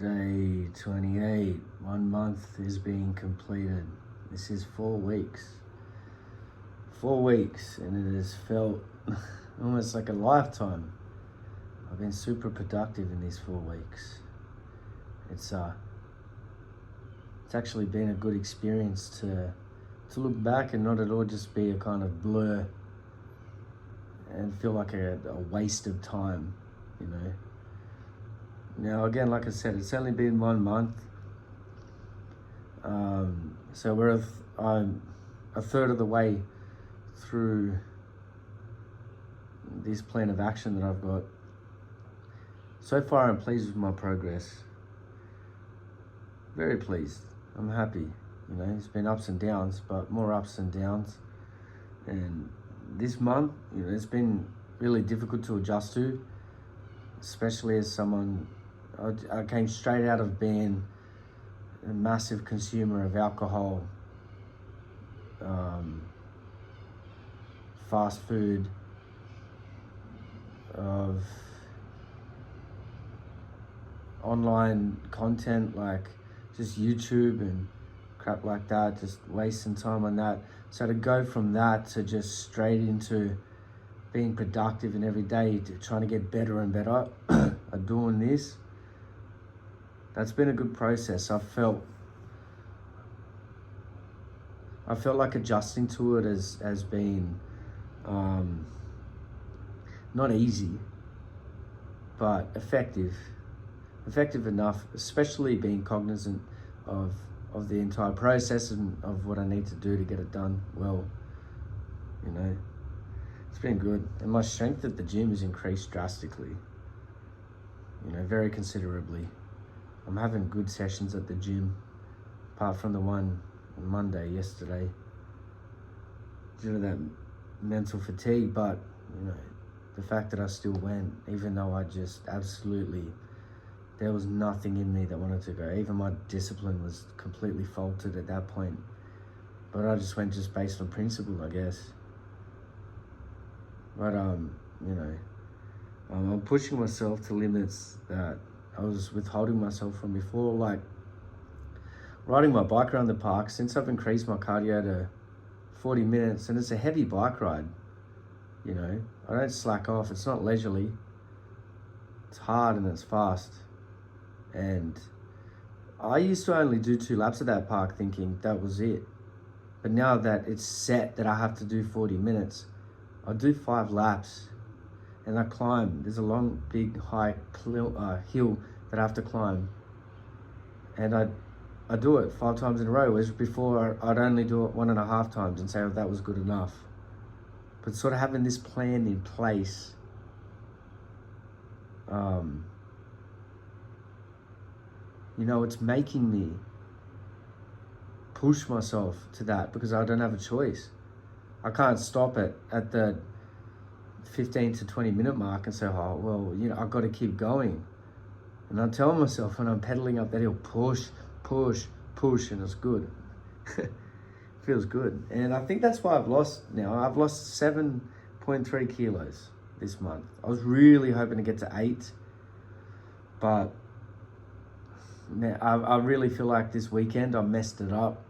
Day 28. 1 month is being completed. This is 4 weeks. 4 weeks, and it has felt almost like a lifetime. I've been super productive in these 4 weeks. It's actually been a good experience to look back and not at all just be a kind of blur and feel like a waste of time, you know. Now, again, like I said, it's only been 1 month. So I'm a third of the way through this plan of action that I've got. So far, I'm pleased with my progress. Very pleased. I'm happy. You know, it's been ups and downs, but more ups and downs. And this month, you know, it's been really difficult to adjust to, especially as someone, I came straight out of being a massive consumer of alcohol, fast food, of online content like just YouTube and crap like that, just wasting time on that. So to go from that to just straight into being productive and every day to trying to get better and better at doing this, that's been a good process. I felt like adjusting to it has been not easy, but effective enough, especially being cognizant of the entire process and of what I need to do to get it done well. You know, it's been good. And my strength at the gym has increased drastically, you know, very considerably. I'm having good sessions at the gym, apart from the one on Monday yesterday, due to that mental fatigue. But, you know, the fact that I still went, even though I just absolutely, there was nothing in me that wanted to go. Even my discipline was completely faltered at that point. But I just went just based on principle, I guess. But, you know, I'm pushing myself to limits that I was withholding myself from before, like riding my bike around the park. Since I've increased my cardio to 40 minutes, and it's a heavy bike ride, you know, I don't slack off. It's not leisurely. It's hard and it's fast. And I used to only do 2 laps of that park thinking that was it. But now that it's set that I have to do 40 minutes, I do 5 laps. And I climb. There's a long, big, high hill that I have to climb. And I do it 5 times in a row, whereas before I'd only do it 1.5 times and say, oh, that was good enough. But sort of having this plan in place, you know, it's making me push myself to that because I don't have a choice. I can't stop it at the 15 to 20 minute mark and say, oh, well, you know, I've got to keep going. And I tell myself when I'm pedaling up that hill, push, and it's good. Feels good. And I think that's why I've lost now. I've lost 7.3 kilos this month. I was really hoping to get to 8, but man, I really feel like this weekend I messed it up.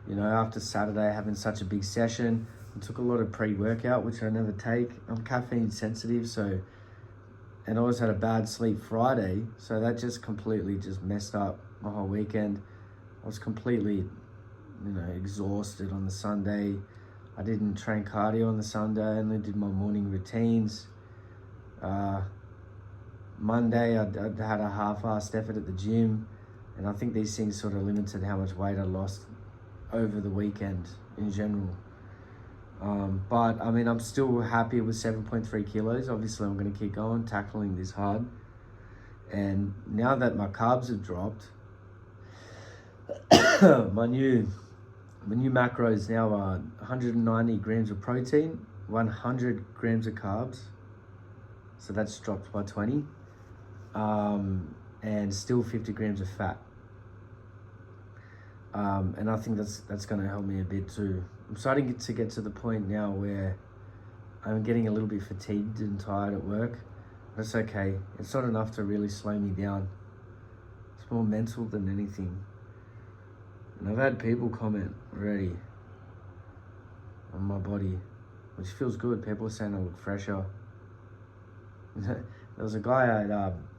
You know, after Saturday having such a big session, I took a lot of pre-workout, which I never take. I'm caffeine sensitive, and I always had a bad sleep Friday, so that just completely just messed up my whole weekend. I was completely, you know, exhausted on the Sunday. I didn't train cardio on the Sunday, I only did my morning routines. Monday, I had a half-assed effort at the gym, and I think these things sort of limited how much weight I lost over the weekend in general. But I mean, I'm still happy with 7.3 kilos. Obviously, I'm going to keep going, tackling this hard. And now that my carbs have dropped, my new macros now are 190 grams of protein, 100 grams of carbs. So that's dropped by 20. And still 50 grams of fat. And I think that's going to help me a bit too. I'm starting to get to the point now where I'm getting a little bit fatigued and tired at work. That's okay. It's not enough to really slow me down. more mental than anything. And I've had people comment already on my body, which feels good. People are saying I look fresher. There was a guy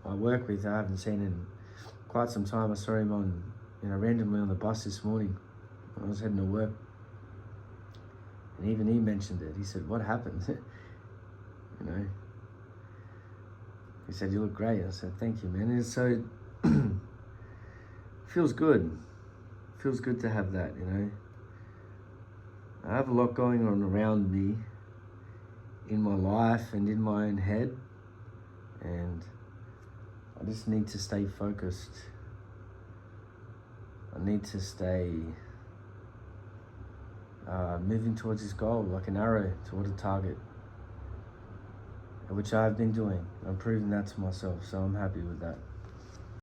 I work with I haven't seen in quite some time. I saw him randomly on the bus this morning when I was heading to work. And even he mentioned it. He said, "What happened?" He said, "You look great." I said, "Thank you, man." And so feels good. Feels good to have that, I have a lot going on around me in my life and in my own head, and I just need to stay focused. I need to stay moving towards this goal like an arrow toward a target, which I've been doing. I'm proving that to myself, so I'm happy with that.